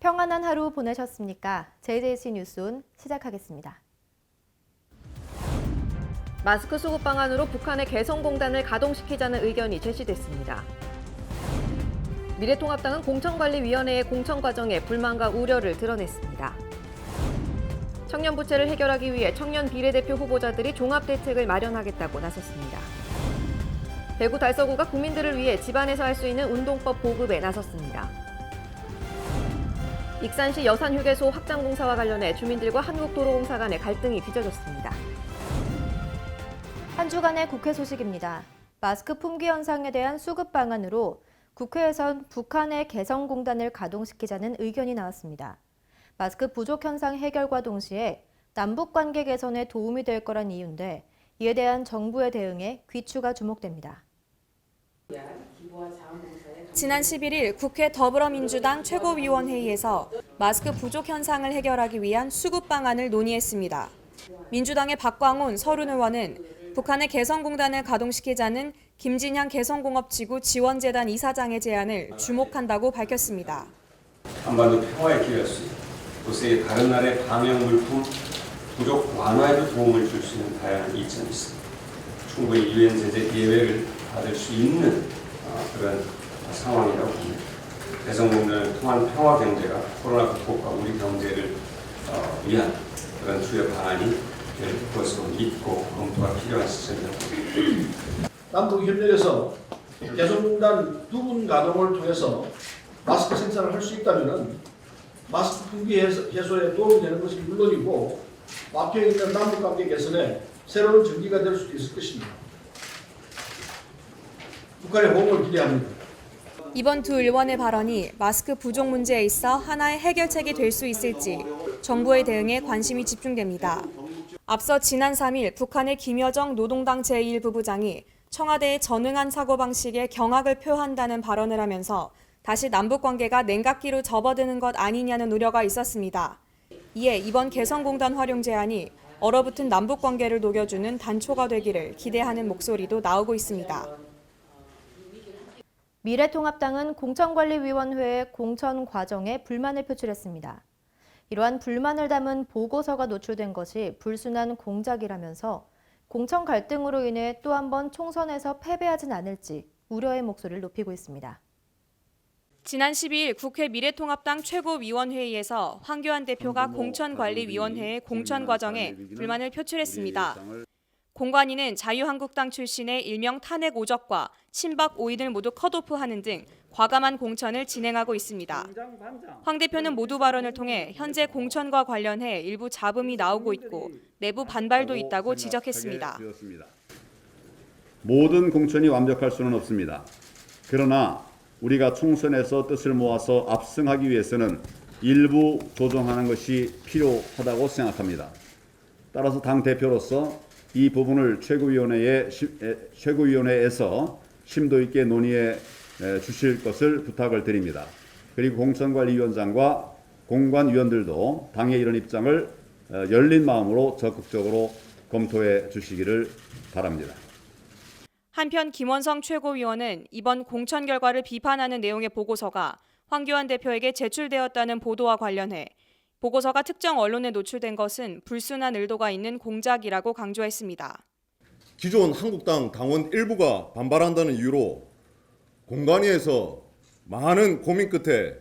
평안한 하루 보내셨습니까? JJC 뉴스온 시작하겠습니다. 마스크 수급 방안으로 북한의 개성공단을 가동시키자는 의견이 제시됐습니다. 미래통합당은 공천관리위원회의 공천 과정에 불만과 우려를 드러냈습니다. 청년 부채를 해결하기 위해 청년 비례대표 후보자들이 종합대책을 마련하겠다고 나섰습니다. 대구 달서구가 국민들을 위해 집안에서 할 수 있는 운동법 보급에 나섰습니다. 익산시 여산휴게소 확장 공사와 관련해 주민들과 한국도로공사 간의 갈등이 빚어졌습니다. 한 주간의 국회 소식입니다. 마스크 품귀 현상에 대한 수급 방안으로 국회에선 북한의 개성공단을 가동시키자는 의견이 나왔습니다. 마스크 부족 현상 해결과 동시에 남북관계 개선에 도움이 될 거란 이유인데 이에 대한 정부의 대응에 귀추가 주목됩니다. 지난 11일 국회 더불어민주당 최고위원회의에서 마스크 부족 현상을 해결하기 위한 수급 방안을 논의했습니다. 민주당의 박광온 서른 의원은 북한의 개성공단을 가동시키자는 김진향 개성공업지구 지원재단 이사장의 제안을 주목한다고 밝혔습니다. 한반도 평화에 기여할 수 있는 도세계 다른 나라의 방역 물품 부족 완화에도 도움을 줄 수 있는 다양한 이점이 있습니다. 충분히 유엔 제재 예외를 받을 수 있는 그런 상황이라고 봅니다. 개성공단을 통한 평화 경제가 코로나 극복과 우리 경제를 위한 그런 주요 방안이 될 것으로 믿고 검토가 필요한 시점이라고 봅니다. 남북 협력에서 개성공단 2분 가동을 통해서 마스크 생산을 할 수 있다면 마스크 품귀 해소에 도움이 되는 것이 물론이고 막혀 있는 남북관계 개선에 새로운 전기가 될 수도 있을 것입니다. 북한의 호응을 기대합니다. 이번 두 의원의 발언이 마스크 부족 문제에 있어 하나의 해결책이 될 수 있을지 정부의 대응에 관심이 집중됩니다. 앞서 지난 3일 북한의 김여정 노동당 제1부부장이 청와대의 전응한 사고방식에 경악을 표한다는 발언을 하면서 다시 남북관계가 냉각기로 접어드는 것 아니냐는 우려가 있었습니다. 이에 이번 개성공단 활용 제안이 얼어붙은 남북관계를 녹여주는 단초가 되기를 기대하는 목소리도 나오고 있습니다. 미래통합당은 공천관리위원회의 공천 과정에 불만을 표출했습니다. 이러한 불만을 담은 보고서가 노출된 것이 불순한 공작이라면서 공천 갈등으로 인해 또 한 번 총선에서 패배하진 않을지 우려의 목소리를 높이고 있습니다. 지난 12일 국회 미래통합당 최고위원회의에서 황교안 대표가 공천관리위원회의 공천 과정에 불만을 표출했습니다. 공관위는 자유한국당 출신의 일명 탄핵 오적과 친박 오인을 모두 컷오프하는 등 과감한 공천을 진행하고 있습니다. 황 대표는 모두 발언을 통해 현재 공천과 관련해 일부 잡음이 나오고 있고 내부 반발도 있다고 지적했습니다. 모든 공천이 완벽할 수는 없습니다. 그러나 우리가 총선에서 뜻을 모아서 압승하기 위해서는 일부 조정하는 것이 필요하다고 생각합니다. 따라서 당 대표로서 이 부분을 최고위원회에서 심도 있게 논의해 주실 것을 부탁을 드립니다. 그리고 공천관리위원장과 공관위원들도 당의 이런 입장을 열린 마음으로 적극적으로 검토해 주시기를 바랍니다. 한편 김원성 최고위원은 이번 공천 결과를 비판하는 내용의 보고서가 황교안 대표에게 제출되었다는 보도와 관련해 보고서가 특정 언론에 노출된 것은 불순한 의도가 있는 공작이라고 강조했습니다. 기존 한국당 당원 일부가 반발한다는 이유로 공관위에서 많은 고민 끝에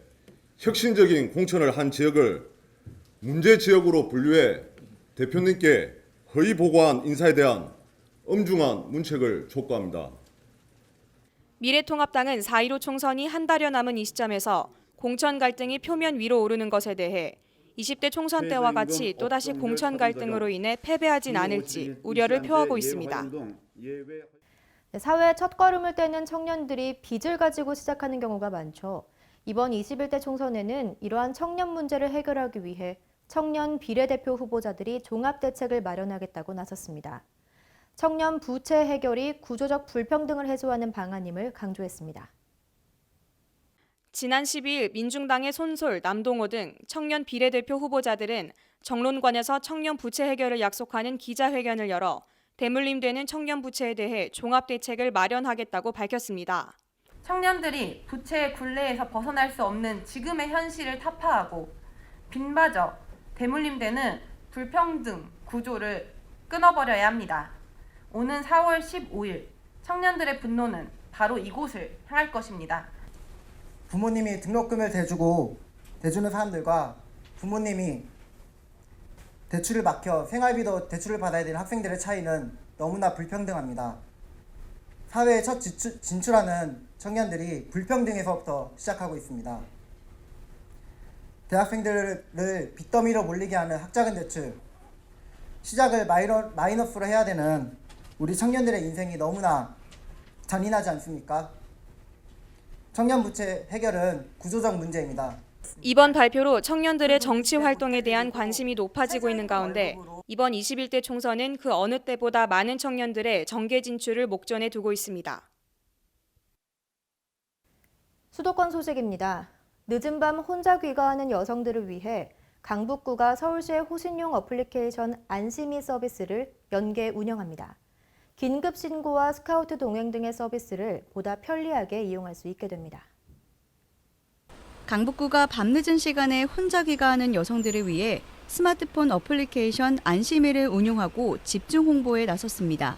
혁신적인 공천을 한 지역을 문제 지역으로 분류해 대표님께 허위 보고한 인사에 대한 엄중한 문책을 촉구합니다. 미래통합당은 4.15 총선이 한 달여 남은 이 시점에서 공천 갈등이 표면 위로 오르는 것에 대해 20대 총선 때와 같이 또다시 공천 갈등으로 인해 패배하진 않을지 우려를 표하고 있습니다. 사회의 첫걸음을 떼는 청년들이 빚을 가지고 시작하는 경우가 많죠. 이번 21대 총선에는 이러한 청년 문제를 해결하기 위해 청년 비례대표 후보자들이 종합대책을 마련하겠다고 나섰습니다. 청년 부채 해결이 구조적 불평등을 해소하는 방안임을 강조했습니다. 지난 12일 민중당의 손솔, 남동호 등 청년 비례대표 후보자들은 정론관에서 청년 부채 해결을 약속하는 기자회견을 열어 대물림되는 청년 부채에 대해 종합대책을 마련하겠다고 밝혔습니다. 청년들이 부채의 굴레에서 벗어날 수 없는 지금의 현실을 타파하고 빈마저 대물림되는 불평등 구조를 끊어버려야 합니다. 오는 4월 15일 청년들의 분노는 바로 이곳을 향할 것입니다. 부모님이 등록금을 대주는 사람들과 부모님이 대출을 막혀 생활비도 대출을 받아야 되는 학생들의 차이는 너무나 불평등합니다. 사회에 첫 진출하는 청년들이 불평등에서부터 시작하고 있습니다. 대학생들을 빚더미로 몰리게 하는 학자금 대출, 시작을 마이너스로 해야 되는 우리 청년들의 인생이 너무나 잔인하지 않습니까? 청년 부채 해결은 구조적 문제입니다. 이번 발표로 청년들의 정치 활동에 대한 관심이 높아지고 있는 가운데 이번 21대 총선은 그 어느 때보다 많은 청년들의 정계 진출을 목전에 두고 있습니다. 수도권 소식입니다. 늦은 밤 혼자 귀가하는 여성들을 위해 강북구가 서울시의 호신용 어플리케이션 안심이 서비스를 연계 운영합니다. 긴급 신고와 스카우트 동행 등의 서비스를 보다 편리하게 이용할 수 있게 됩니다. 강북구가 밤늦은 시간에 혼자 귀가하는 여성들을 위해 스마트폰 어플리케이션 안심이를 운용하고 집중 홍보에 나섰습니다.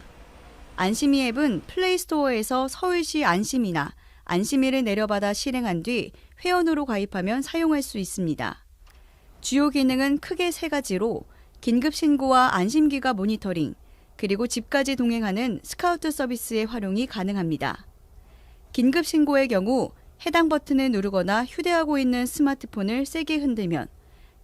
안심이 앱은 플레이스토어에서 서울시 안심이나 안심이를 내려받아 실행한 뒤 회원으로 가입하면 사용할 수 있습니다. 주요 기능은 크게 3가지로 긴급 신고와 안심기가 모니터링, 그리고 집까지 동행하는 스카우트 서비스의 활용이 가능합니다. 긴급 신고의 경우 해당 버튼을 누르거나 휴대하고 있는 스마트폰을 세게 흔들면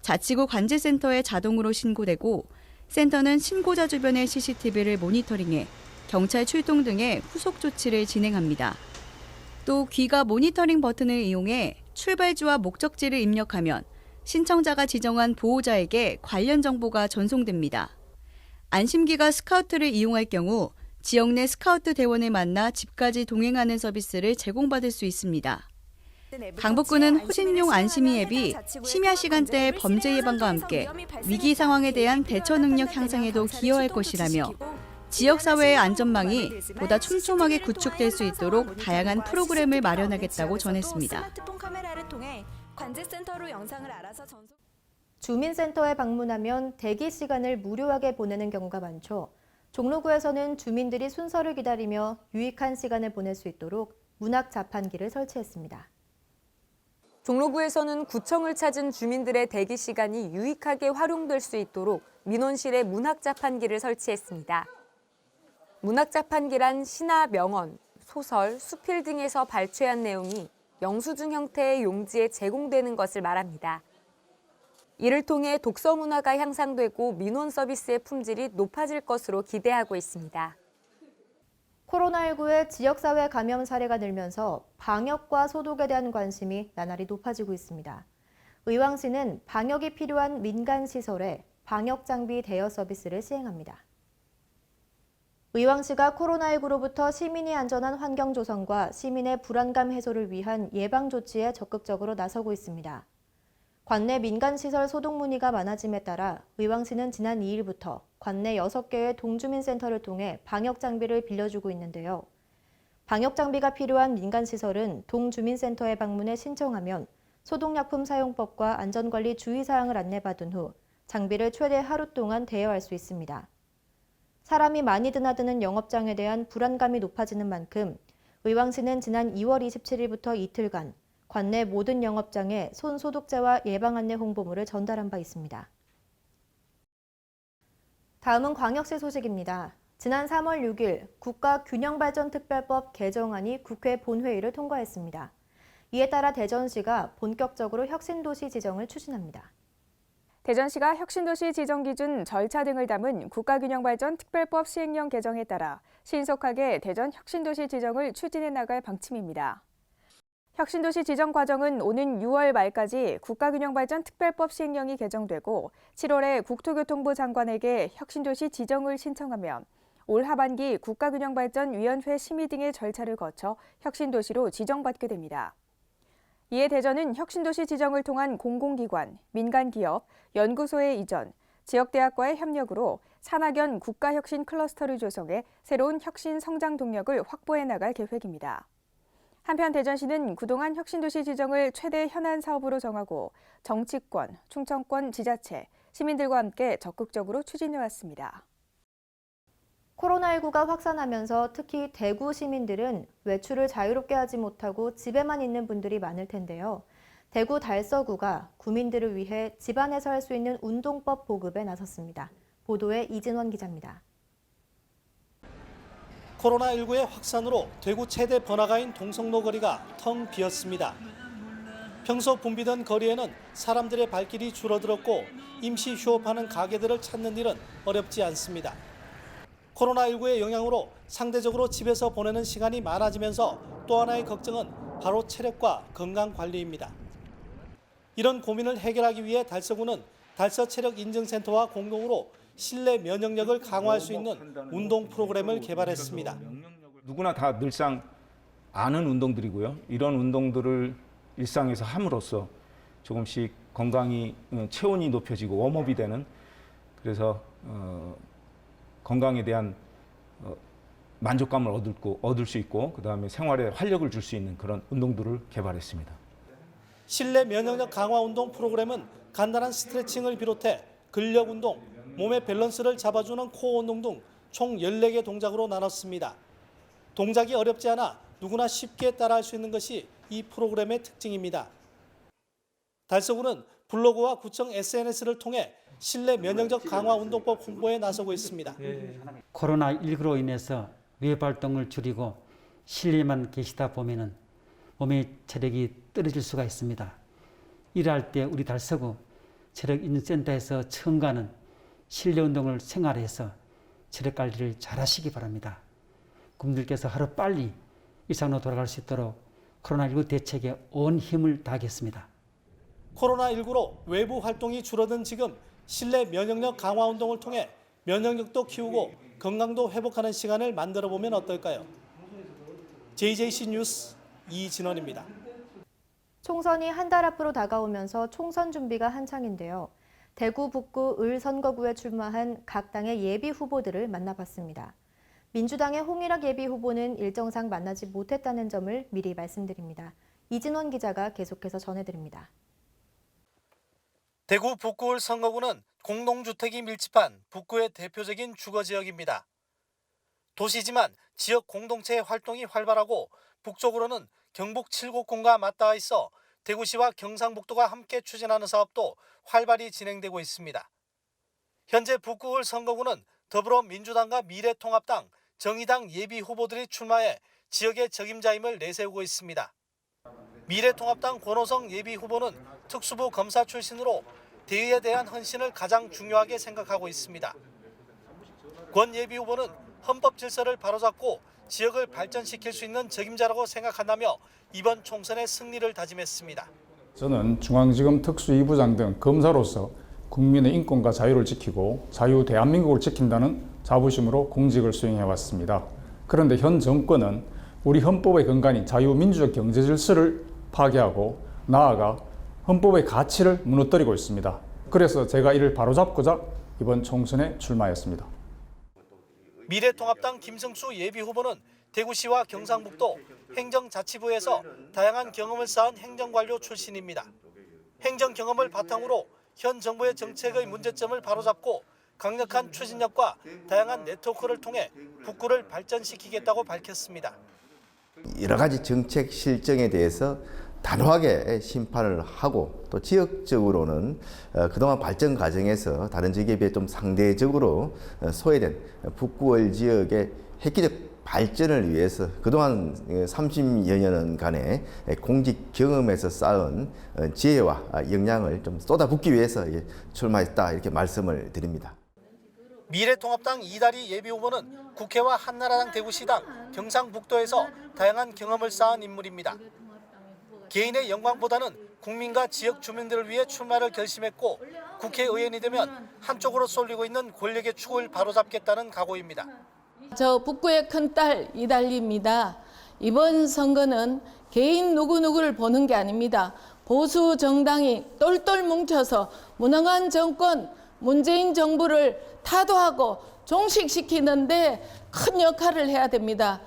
자치구 관제센터에 자동으로 신고되고 센터는 신고자 주변의 CCTV를 모니터링해 경찰 출동 등의 후속 조치를 진행합니다. 또 귀가 모니터링 버튼을 이용해 출발지와 목적지를 입력하면 신청자가 지정한 보호자에게 관련 정보가 전송됩니다. 안심기가 스카우트를 이용할 경우 지역 내 스카우트 대원을 만나 집까지 동행하는 서비스를 제공받을 수 있습니다. 강북구는 호신용 안심이 앱이 심야 시간대의 범죄 예방과 함께 위기 상황에 대한 대처 능력 향상에도 기여할 것이라며 지역사회의 안전망이 보다 촘촘하게 구축될 수 있도록 다양한 프로그램을 마련하겠다고 전했습니다. 주민센터에 방문하면 대기 시간을 무료하게 보내는 경우가 많죠. 종로구에서는 주민들이 순서를 기다리며 유익한 시간을 보낼 수 있도록 문학 자판기를 설치했습니다. 종로구에서는 구청을 찾은 주민들의 대기 시간이 유익하게 활용될 수 있도록 민원실에 문학 자판기를 설치했습니다. 문학 자판기란 시나 명언, 소설, 수필 등에서 발췌한 내용이 영수증 형태의 용지에 제공되는 것을 말합니다. 이를 통해 독서 문화가 향상되고 민원 서비스의 품질이 높아질 것으로 기대하고 있습니다. 코로나19의 지역사회 감염 사례가 늘면서 방역과 소독에 대한 관심이 나날이 높아지고 있습니다. 의왕시는 방역이 필요한 민간시설에 방역장비 대여 서비스를 시행합니다. 의왕시가 코로나19로부터 시민이 안전한 환경 조성과 시민의 불안감 해소를 위한 예방 조치에 적극적으로 나서고 있습니다. 관내 민간시설 소독 문의가 많아짐에 따라 의왕시는 지난 2일부터 관내 6개의 동주민센터를 통해 방역장비를 빌려주고 있는데요. 방역장비가 필요한 민간시설은 동주민센터에 방문해 신청하면 소독약품 사용법과 안전관리 주의사항을 안내받은 후 장비를 최대 하루 동안 대여할 수 있습니다. 사람이 많이 드나드는 영업장에 대한 불안감이 높아지는 만큼 의왕시는 지난 2월 27일부터 이틀간 관내 모든 영업장에 손 소독제와 예방 안내 홍보물을 전달한 바 있습니다. 다음은 광역시 소식입니다. 지난 3월 6일 국가균형발전특별법 개정안이 국회 본회의를 통과했습니다. 이에 따라 대전시가 본격적으로 혁신도시 지정을 추진합니다. 대전시가 혁신도시 지정 기준 절차 등을 담은 국가균형발전특별법 시행령 개정에 따라 신속하게 대전 혁신도시 지정을 추진해 나갈 방침입니다. 혁신도시 지정 과정은 오는 6월 말까지 국가균형발전특별법 시행령이 개정되고 7월에 국토교통부 장관에게 혁신도시 지정을 신청하면 올 하반기 국가균형발전위원회 심의 등의 절차를 거쳐 혁신도시로 지정받게 됩니다. 이에 대전은 혁신도시 지정을 통한 공공기관, 민간기업, 연구소의 이전, 지역대학과의 협력으로 산학연 국가혁신 클러스터를 조성해 새로운 혁신 성장 동력을 확보해 나갈 계획입니다. 한편 대전시는 그동안 혁신도시 지정을 최대 현안 사업으로 정하고 정치권, 충청권 지자체, 시민들과 함께 적극적으로 추진해왔습니다. 코로나19가 확산하면서 특히 대구 시민들은 외출을 자유롭게 하지 못하고 집에만 있는 분들이 많을 텐데요. 대구 달서구가 구민들을 위해 집안에서 할 수 있는 운동법 보급에 나섰습니다. 보도에 이진원 기자입니다. 코로나19의 확산으로 대구 최대 번화가인 동성로 거리가 텅 비었습니다. 평소 붐비던 거리에는 사람들의 발길이 줄어들었고 임시 휴업하는 가게들을 찾는 일은 어렵지 않습니다. 코로나19의 영향으로 상대적으로 집에서 보내는 시간이 많아지면서 또 하나의 걱정은 바로 체력과 건강 관리입니다. 이런 고민을 해결하기 위해 달서구는 달서체력인증센터와 공동으로 실내 면역력을 강화할 수 있는 운동 프로그램을 개발했습니다. 누구나 다 늘상 아는 운동들이고요. 이런 운동들을 일상에서 함으로써 조금씩 건강이 체온이 높여지고 웜업이 되는, 그래서 건강에 대한 만족감을 얻을 수 있고 그다음에 생활에 활력을 줄 수 있는 그런 운동들을 개발했습니다. 실내 면역력 강화 운동 프로그램은 간단한 스트레칭을 비롯해 근력 운동, 몸의 밸런스를 잡아주는 코어 운동 등 총 14개 동작으로 나눴습니다. 동작이 어렵지 않아 누구나 쉽게 따라할 수 있는 것이 이 프로그램의 특징입니다. 달서구는 블로그와 구청 SNS를 통해 실내 면역력 강화 운동법 홍보에 나서고 있습니다. 코로나19로 인해서 외부 활동을 줄이고 실내만 계시다 보면은 몸의 체력이 떨어질 수가 있습니다. 일할 때 우리 달서구 체력인증센터에서 처음 가는 실내 운동을 생활해서 체력 관리를 잘 하시기 바랍니다. 국민들께서 하루 빨리 일상으로 돌아갈 수 있도록 코로나19 대책에 온 힘을 다하겠습니다. 코로나19로 외부 활동이 줄어든 지금 실내 면역력 강화 운동을 통해 면역력도 키우고 건강도 회복하는 시간을 만들어 보면 어떨까요? JJC 뉴스 이진원입니다. 총선이 한 달 앞으로 다가오면서 총선 준비가 한창인데요. 대구 북구 을 선거구에 출마한 각 당의 예비 후보들을 만나봤습니다. 민주당의 홍일학 예비 후보는 일정상 만나지 못했다는 점을 미리 말씀드립니다. 이진원 기자가 계속해서 전해드립니다. 대구 북구 을 선거구는 공동주택이 밀집한 북구의 대표적인 주거지역입니다. 도시지만 지역 공동체의 활동이 활발하고 북쪽으로는 경북 7곡군과 맞닿아 있어 대구시와 경상북도가 함께 추진하는 사업도 활발히 진행되고 있습니다. 현재 북구 을 선거구는 더불어민주당과 미래통합당, 정의당 예비 후보들이 출마해 지역의 적임자임을 내세우고 있습니다. 미래통합당 권호성 예비 후보는 특수부 검사 출신으로 대의에 대한 헌신을 가장 중요하게 생각하고 있습니다. 권 예비 후보는 헌법 질서를 바로잡고 지역을 발전시킬 수 있는 적임자라고 생각한다며 이번 총선의 승리를 다짐했습니다. 저는 중앙지검 특수 2부장 등 검사로서 국민의 인권과 자유를 지키고 자유 대한민국을 지킨다는 자부심으로 공직을 수행해왔습니다. 그런데 현 정권은 우리 헌법의 근간인 자유민주적 경제 질서를 파괴하고 나아가 헌법의 가치를 무너뜨리고 있습니다. 그래서 제가 이를 바로잡고자 이번 총선에 출마했습니다. 미래통합당 김승수 예비 후보는 대구시와 경상북도 행정자치부에서 다양한 경험을 쌓은 행정관료 출신입니다. 행정 경험을 바탕으로 현 정부의 정책의 문제점을 바로잡고 강력한 추진력과 다양한 네트워크를 통해 북구를 발전시키겠다고 밝혔습니다. 여러 가지 정책 실정에 대해서 단호하게 심판을 하고 또 지역적으로는 그동안 발전 과정에서 다른 지역에 비해 좀 상대적으로 소외된 북구을 지역의 획기적 발전을 위해서 그동안 30여 년간의 공직 경험에서 쌓은 지혜와 역량을 좀 쏟아붓기 위해서 출마했다 이렇게 말씀을 드립니다. 미래통합당 이다리 예비 후보는 국회와 한나라당 대구시당, 경상북도에서 다양한 경험을 쌓은 인물입니다. 개인의 영광보다는 국민과 지역 주민들을 위해 출마를 결심했고 국회의원이 되면 한쪽으로 쏠리고 있는 권력의 축을 바로잡겠다는 각오입니다. 저 북구의 큰딸 이달리입니다. 이번 선거는 개인 누구누구를 보는 게 아닙니다. 보수 정당이 똘똘 뭉쳐서 무능한 정권, 문재인 정부를 타도하고 종식시키는데 큰 역할을 해야 됩니다.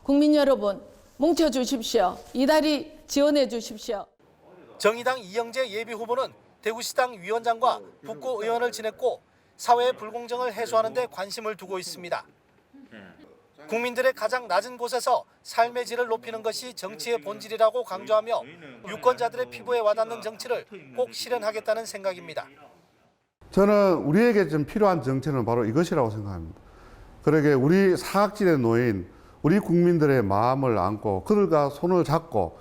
국민 여러분, 뭉쳐주십시오. 이달이 지원해 주십시오. 정의당 이영재 예비후보는 대구시당 위원장과 북구 의원을 지냈고 사회의 불공정을 해소하는 데 관심을 두고 있습니다. 국민들의 가장 낮은 곳에서 삶의 질을 높이는 것이 정치의 본질이라고 강조하며 유권자들의 피부에 와닿는 정치를 꼭 실현하겠다는 생각입니다. 저는 우리에게 좀 필요한 정치는 바로 이것이라고 생각합니다. 그러게 우리 사각지대에 놓인 우리 국민들의 마음을 안고 그들과 손을 잡고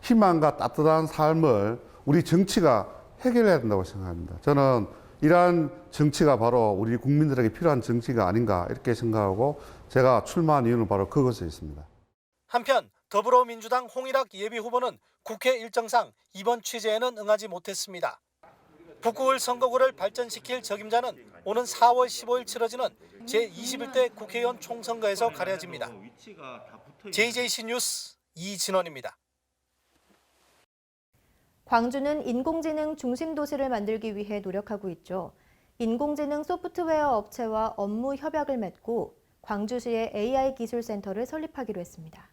희망과 따뜻한 삶을 우리 정치가 해결해야 된다고 생각합니다. 저는 이러한 정치가 바로 우리 국민들에게 필요한 정치가 아닌가 이렇게 생각하고 제가 출마한 이유는 바로 그것에 있습니다. 한편 더불어민주당 홍일학 예비후보는 국회 일정상 이번 취재에는 응하지 못했습니다. 북구을 선거구를 발전시킬 적임자는 오는 4월 15일 치러지는 제21대 국회의원 총선거에서 가려집니다. JJC 뉴스 이진원입니다. 광주는 인공지능 중심 도시를 만들기 위해 노력하고 있죠. 인공지능 소프트웨어 업체와 업무 협약을 맺고 광주시의 AI 기술센터를 설립하기로 했습니다.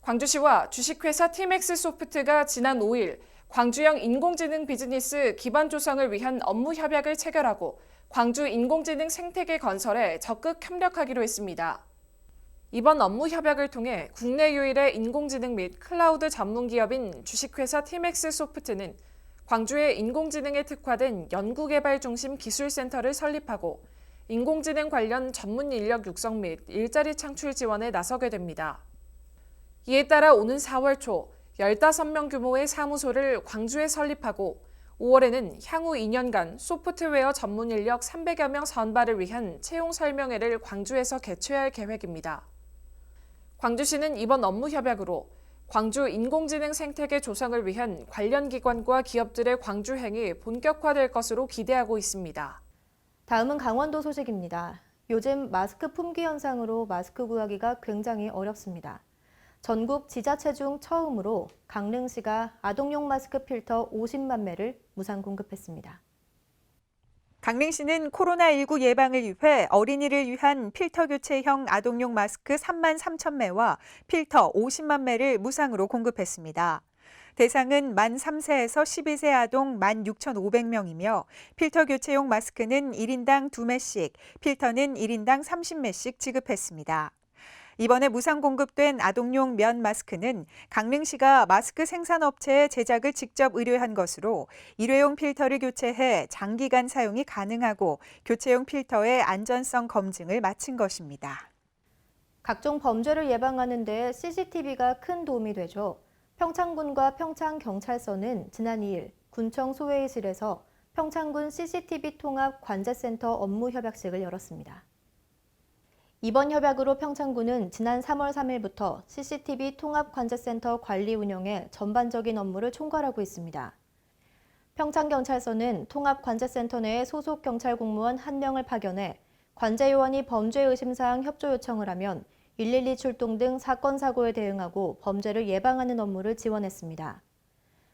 광주시와 주식회사 티맥스 소프트가 지난 5일 광주형 인공지능 비즈니스 기반 조성을 위한 업무 협약을 체결하고 광주 인공지능 생태계 건설에 적극 협력하기로 했습니다. 이번 업무 협약을 통해 국내 유일의 인공지능 및 클라우드 전문 기업인 주식회사 티맥스 소프트는 광주의 인공지능에 특화된 연구개발 중심 기술센터를 설립하고 인공지능 관련 전문 인력 육성 및 일자리 창출 지원에 나서게 됩니다. 이에 따라 오는 4월 초 15명 규모의 사무소를 광주에 설립하고 5월에는 향후 2년간 소프트웨어 전문 인력 300여 명 선발을 위한 채용 설명회를 광주에서 개최할 계획입니다. 광주시는 이번 업무 협약으로 광주 인공지능 생태계 조성을 위한 관련 기관과 기업들의 광주행이 본격화될 것으로 기대하고 있습니다. 다음은 강원도 소식입니다. 요즘 마스크 품귀 현상으로 마스크 구하기가 굉장히 어렵습니다. 전국 지자체 중 처음으로 강릉시가 아동용 마스크 필터 50만 매를 무상 공급했습니다. 강릉시는 코로나19 예방을 위해 어린이를 위한 필터 교체형 아동용 마스크 3만 3천 매와 필터 50만 매를 무상으로 공급했습니다. 대상은 만 3세에서 12세 아동 16,500명이며 필터 교체용 마스크는 1인당 2매씩, 필터는 1인당 30매씩 지급했습니다. 이번에 무상 공급된 아동용 면 마스크는 강릉시가 마스크 생산업체에 제작을 직접 의뢰한 것으로 일회용 필터를 교체해 장기간 사용이 가능하고 교체용 필터의 안전성 검증을 마친 것입니다. 각종 범죄를 예방하는 데 CCTV가 큰 도움이 되죠. 평창군과 평창경찰서는 지난 2일 군청 소회의실에서 평창군 CCTV 통합 관제센터 업무 협약식을 열었습니다. 이번 협약으로 평창군은 지난 3월 3일부터 CCTV 통합관제센터 관리 운영에 전반적인 업무를 총괄하고 있습니다. 평창경찰서는 통합관제센터 내에 소속 경찰 공무원 1명을 파견해 관제요원이 범죄 의심사항 협조 요청을 하면 112 출동 등 사건 사고에 대응하고 범죄를 예방하는 업무를 지원했습니다.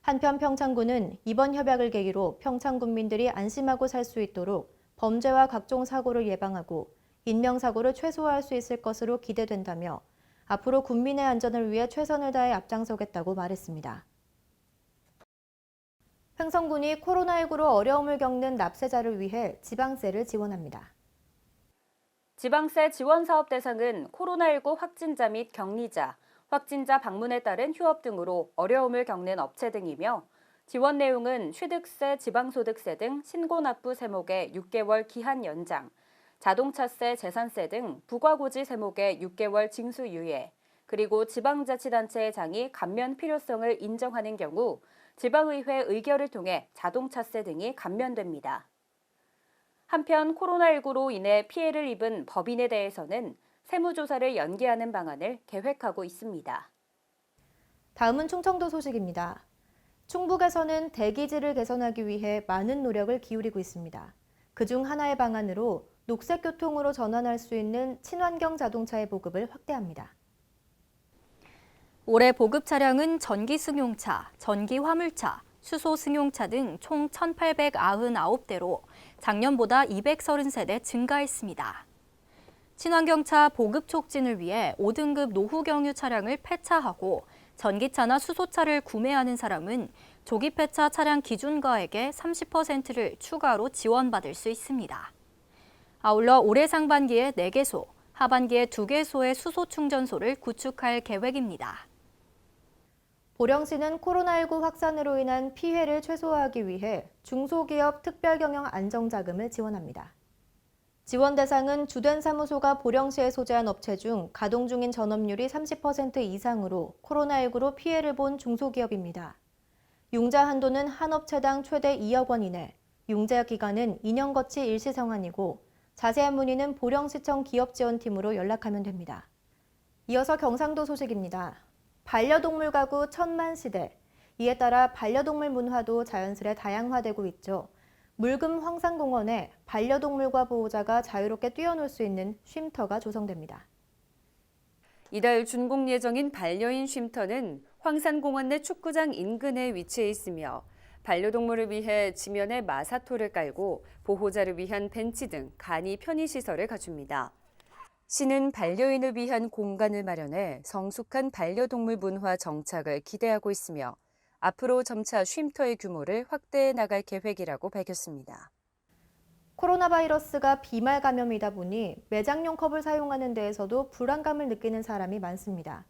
한편 평창군은 이번 협약을 계기로 평창 군민들이 안심하고 살 수 있도록 범죄와 각종 사고를 예방하고 인명사고를 최소화할 수 있을 것으로 기대된다며 앞으로 국민의 안전을 위해 최선을 다해 앞장서겠다고 말했습니다. 횡성군이 코로나19로 어려움을 겪는 납세자를 위해 지방세를 지원합니다. 지방세 지원 사업 대상은 코로나19 확진자 및 격리자, 확진자 방문에 따른 휴업 등으로 어려움을 겪는 업체 등이며 지원 내용은 취득세, 지방소득세 등 신고납부 세목의 6개월 기한 연장, 자동차세, 재산세 등 부과고지 세목의 6개월 징수 유예, 그리고 지방자치단체의 장이 감면 필요성을 인정하는 경우 지방의회 의결을 통해 자동차세 등이 감면됩니다. 한편 코로나19로 인해 피해를 입은 법인에 대해서는 세무조사를 연기하는 방안을 계획하고 있습니다. 다음은 충청도 소식입니다. 충북에서는 대기질을 개선하기 위해 많은 노력을 기울이고 있습니다. 그중 하나의 방안으로 녹색교통으로 전환할 수 있는 친환경 자동차의 보급을 확대합니다. 올해 보급 차량은 전기 승용차, 전기 화물차, 수소 승용차 등 총 1,899대로 작년보다 230세대 증가했습니다. 친환경차 보급 촉진을 위해 5등급 노후경유 차량을 폐차하고 전기차나 수소차를 구매하는 사람은 조기 폐차 차량 기준가액의 30%를 추가로 지원받을 수 있습니다. 아울러 올해 상반기에 4개소, 하반기에 2개소의 수소 충전소를 구축할 계획입니다. 보령시는 코로나19 확산으로 인한 피해를 최소화하기 위해 중소기업 특별경영 안정자금을 지원합니다. 지원 대상은 주된 사무소가 보령시에 소재한 업체 중 가동 중인 전업률이 30% 이상으로 코로나19로 피해를 본 중소기업입니다. 융자 한도는 한 업체당 최대 2억 원 이내, 융자 기간은 2년 거치 일시성한이고 자세한 문의는 보령시청 기업지원팀으로 연락하면 됩니다. 이어서 경상도 소식입니다. 반려동물 가구 1000만 시대. 이에 따라 반려동물 문화도 자연스레 다양화되고 있죠. 물금 황산공원에 반려동물과 보호자가 자유롭게 뛰어놀 수 있는 쉼터가 조성됩니다. 이달 준공 예정인 반려인 쉼터는 황산공원 내 축구장 인근에 위치해 있으며 반려동물을 위해 지면에 마사토를 깔고 보호자를 위한 벤치 등 간이 편의시설을 갖춥니다. 시는 반려인을 위한 공간을 마련해 성숙한 반려동물 문화 정착을 기대하고 있으며 앞으로 점차 쉼터의 규모를 확대해 나갈 계획이라고 밝혔습니다. 코로나 바이러스가 비말 감염이다 보니 매장용 컵을 사용하는 데에서도 불안감을 느끼는 사람이 많습니다.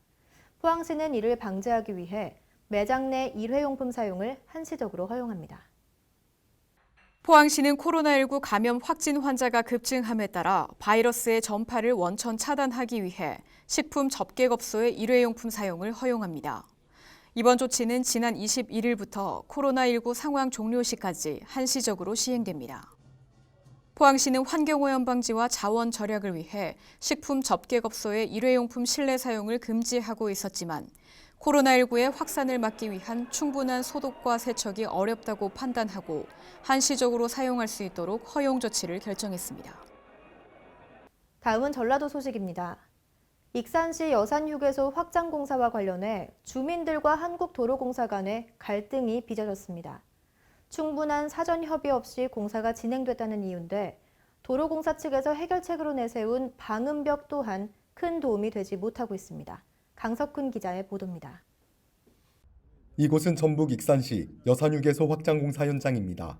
포항시는 이를 방지하기 위해 매장 내 일회용품 사용을 한시적으로 허용합니다. 포항시는 코로나19 감염 확진 환자가 급증함에 따라 바이러스의 전파를 원천 차단하기 위해 식품 접객업소의 일회용품 사용을 허용합니다. 이번 조치는 지난 21일부터 코로나19 상황 종료 시까지 한시적으로 시행됩니다. 포항시는 환경오염 방지와 자원 절약을 위해 식품 접객업소의 일회용품 실내 사용을 금지하고 있었지만 코로나19의 확산을 막기 위한 충분한 소독과 세척이 어렵다고 판단하고 한시적으로 사용할 수 있도록 허용 조치를 결정했습니다. 다음은 전라도 소식입니다. 익산시 여산휴게소 확장 공사와 관련해 주민들과 한국도로공사 간에 갈등이 빚어졌습니다. 충분한 사전 협의 없이 공사가 진행됐다는 이유인데 도로공사 측에서 해결책으로 내세운 방음벽 또한 큰 도움이 되지 못하고 있습니다. 강석훈 기자의 보도입니다. 이곳은 전북 익산시 여산휴게소 확장공사 현장입니다.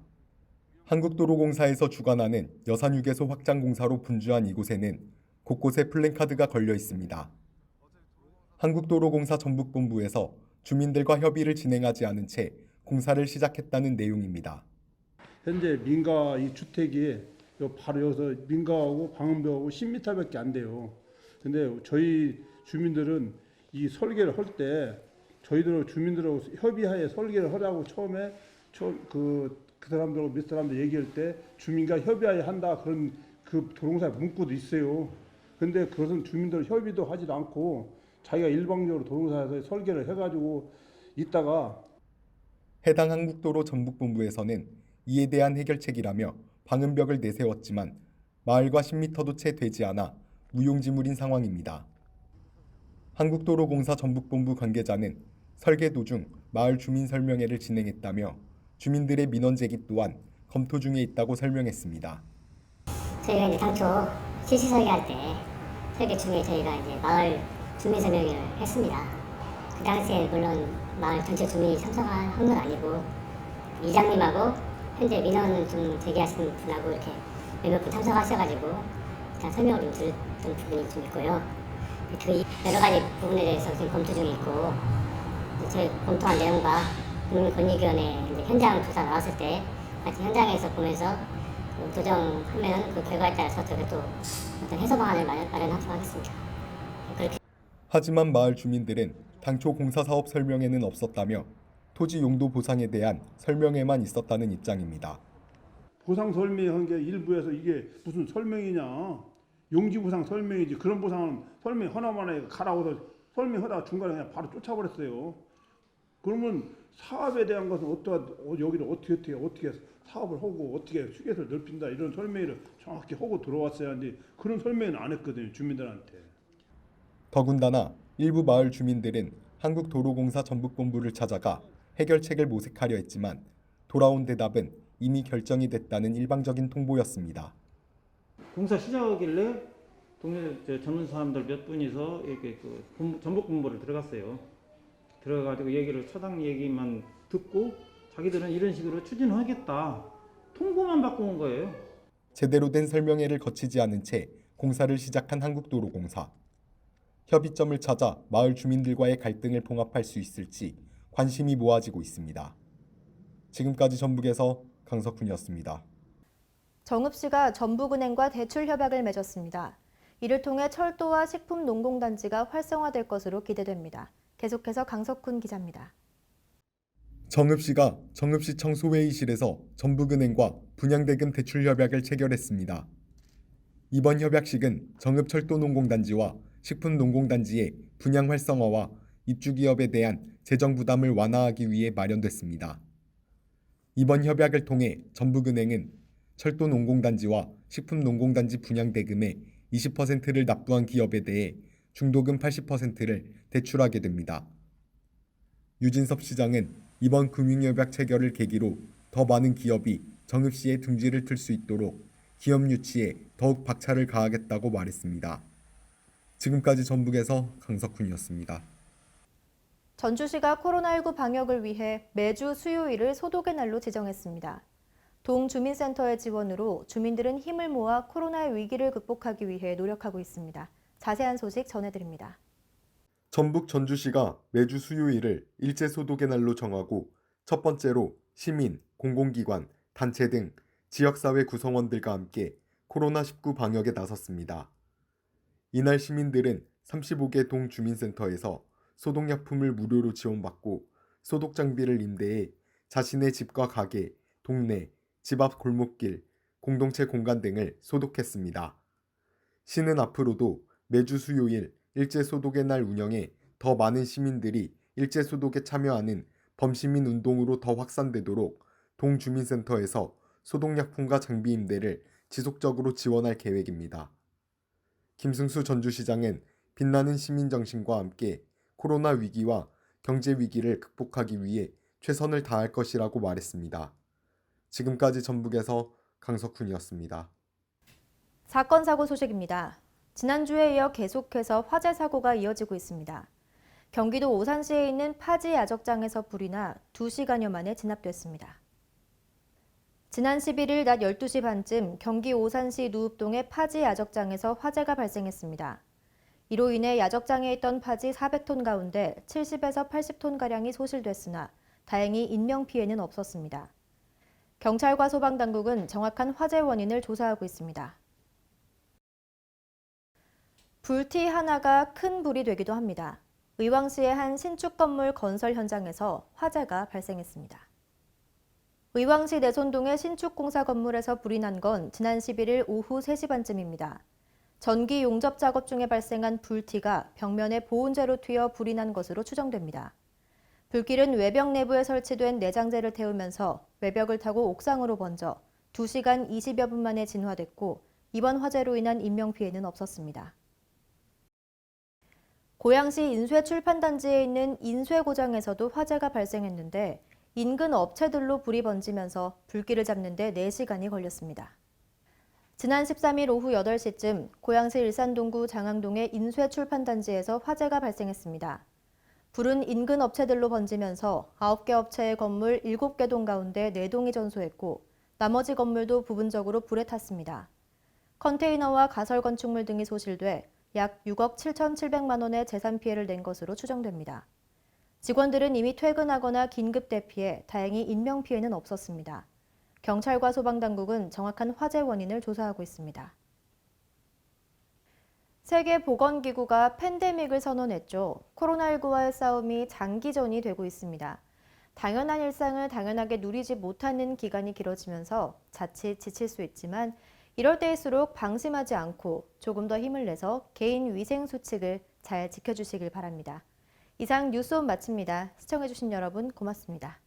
한국도로공사에서 주관하는 여산휴게소 확장공사로 분주한 이곳에는 곳곳에 플랜카드가 걸려 있습니다. 한국도로공사 전북본부에서 주민들과 협의를 진행하지 않은 채 공사를 시작했다는 내용입니다. 현재 민가 이 주택이 바로 여기서 민가하고 방음벽하고 10m밖에 안 돼요. 근데 저희 주민들은 이 설계를 할 때 저희들 주민들하고 협의하에 설계를 하라고 처음에 그 사람들하고 몇 사람들 얘기할 때 주민과 협의하에 한다 그런 그 도로공사 문구도 있어요. 근데 그것은 주민들 협의도 하지도 않고 자기가 일방적으로 도로공사에서 설계를 해가지고 있다가 해당 한국도로 전북본부에서는 이에 대한 해결책이라며 방음벽을 내세웠지만 마을과 10m도 채 되지 않아 무용지물인 상황입니다. 한국도로공사 전북본부 관계자는 설계 도중 마을 주민 설명회를 진행했다며 주민들의 민원 제기 또한 검토 중에 있다고 설명했습니다. 저희가 이제 당초 실시 설계할 때 설계 중에 저희가 이제 마을 주민 설명회를 했습니다. 그 당시에 물론 마을 전체 주민이 참석한 건 아니고 이장님하고 현재 민원 좀 제기하시는 분하고 이렇게 몇몇 분 참석하셔가지고 일단 설명을 좀 들었던 부분이 좀 있고요. 그 여러 가지 부분에 대해서 지금 검토 중에 있고 저희 검토한 내용과 국민권익위원회 현장 조사 나왔을 때 같이 현장에서 보면서 조정하면 그 결과에 따라서 저희가 또 어떤 해소 방안을 마련하도록 하겠습니다. 그렇게. 하지만 마을 주민들은 당초 공사 사업 설명회는 없었다며 토지 용도 보상에 대한 설명회만 있었다는 입장입니다. 보상 설명한 게 일부에서 이게 무슨 설명이냐. 용지 보상 설명이지. 그런 보상은 설명 하나만 해 가라고 해서 설명하다가 중간에 그냥 바로 쫓아버렸어요. 그러면 사업에 대한 것은 여기를 어떻게 사업을 하고 어떻게 휴게소를 넓힌다 이런 설명을 정확히 하고 들어왔어야 하는데 그런 설명은 안 했거든요. 주민들한테. 더군다나 일부 마을 주민들은 한국도로공사 전북본부를 찾아가 해결책을 모색하려 했지만 돌아온 대답은 이미 결정이 됐다는 일방적인 통보였습니다. 공사 시작하길래 동네 젊은 사람들 몇 분이서 이렇게 전북 본부를 들어갔어요. 들어가지고 얘기를 처당 얘기만 듣고 자기들은 이런 식으로 추진하겠다. 통보만 받고 온 거예요. 제대로 된 설명회를 거치지 않은 채 공사를 시작한 한국도로공사. 협의점을 찾아 마을 주민들과의 갈등을 봉합할 수 있을지 관심이 모아지고 있습니다. 지금까지 전북에서 강석훈이었습니다. 정읍시가 전북은행과 대출 협약을 맺었습니다. 이를 통해 철도와 식품농공단지가 활성화될 것으로 기대됩니다. 계속해서 강석훈 기자입니다. 정읍시가 정읍시청 소회의실에서 전북은행과 분양대금 대출 협약을 체결했습니다. 이번 협약식은 정읍철도농공단지와 식품농공단지의 분양 활성화와 입주기업에 대한 재정 부담을 완화하기 위해 마련됐습니다. 이번 협약을 통해 전북은행은 철도농공단지와 식품농공단지 분양대금의 20%를 납부한 기업에 대해 중도금 80%를 대출하게 됩니다. 유진섭 시장은 이번 금융협약 체결을 계기로 더 많은 기업이 정읍시에 둥지를 틀 수 있도록 기업 유치에 더욱 박차를 가하겠다고 말했습니다. 지금까지 전북에서 강석훈이었습니다. 전주시가 코로나19 방역을 위해 매주 수요일을 소독의 날로 지정했습니다. 동주민센터의 지원으로 주민들은 힘을 모아 코로나의 위기를 극복하기 위해 노력하고 있습니다. 자세한 소식 전해드립니다. 전북 전주시가 매주 수요일을 일제소독의 날로 정하고 첫 번째로 시민, 공공기관, 단체 등 지역사회 구성원들과 함께 코로나19 방역에 나섰습니다. 이날 시민들은 35개 동주민센터에서 소독약품을 무료로 지원받고 소독장비를 임대해 자신의 집과 가게, 동네, 집 앞 골목길, 공동체 공간 등을 소독했습니다. 시는 앞으로도 매주 수요일 일제소독의 날 운영에 더 많은 시민들이 일제소독에 참여하는 범시민 운동으로 더 확산되도록 동주민센터에서 소독약품과 장비 임대를 지속적으로 지원할 계획입니다. 김승수 전주시장은 빛나는 시민정신과 함께 코로나 위기와 경제 위기를 극복하기 위해 최선을 다할 것이라고 말했습니다. 지금까지 전북에서 강석훈이었습니다. 사건 사고 소식입니다. 지난주에 이어 계속해서 화재 사고가 이어지고 있습니다. 경기도 오산시에 있는 파지 야적장에서 불이 나 2시간여 만에 진압됐습니다. 지난 11일 낮 12시 반쯤 경기 오산시 누읍동의 파지 야적장에서 화재가 발생했습니다. 이로 인해 야적장에 있던 파지 400톤 가운데 70에서 80톤가량이 소실됐으나 다행히 인명피해는 없었습니다. 경찰과 소방당국은 정확한 화재 원인을 조사하고 있습니다. 불티 하나가 큰 불이 되기도 합니다. 의왕시의 한 신축 건물 건설 현장에서 화재가 발생했습니다. 의왕시 내손동의 신축 공사 건물에서 불이 난 건 지난 11일 오후 3시 반쯤입니다. 전기 용접 작업 중에 발생한 불티가 벽면에 보온재로 튀어 불이 난 것으로 추정됩니다. 불길은 외벽 내부에 설치된 내장재를 태우면서 외벽을 타고 옥상으로 번져 2시간 20여 분 만에 진화됐고 이번 화재로 인한 인명피해는 없었습니다. 고양시 인쇄출판단지에 있는 인쇄고장에서도 화재가 발생했는데 인근 업체들로 불이 번지면서 불길을 잡는 데 4시간이 걸렸습니다. 지난 13일 오후 8시쯤 고양시 일산동구 장항동의 인쇄출판단지에서 화재가 발생했습니다. 불은 인근 업체들로 번지면서 9개 업체의 건물 7개 동 가운데 4동이 전소했고 나머지 건물도 부분적으로 불에 탔습니다. 컨테이너와 가설 건축물 등이 소실돼 약 6억 7,700만 원의 재산 피해를 낸 것으로 추정됩니다. 직원들은 이미 퇴근하거나 긴급 대피해 다행히 인명피해는 없었습니다. 경찰과 소방당국은 정확한 화재 원인을 조사하고 있습니다. 세계보건기구가 팬데믹을 선언했죠. 코로나19와의 싸움이 장기전이 되고 있습니다. 당연한 일상을 당연하게 누리지 못하는 기간이 길어지면서 자칫 지칠 수 있지만 이럴 때일수록 방심하지 않고 조금 더 힘을 내서 개인 위생 수칙을 잘 지켜주시길 바랍니다. 이상 뉴스온 마칩니다. 시청해주신 여러분 고맙습니다.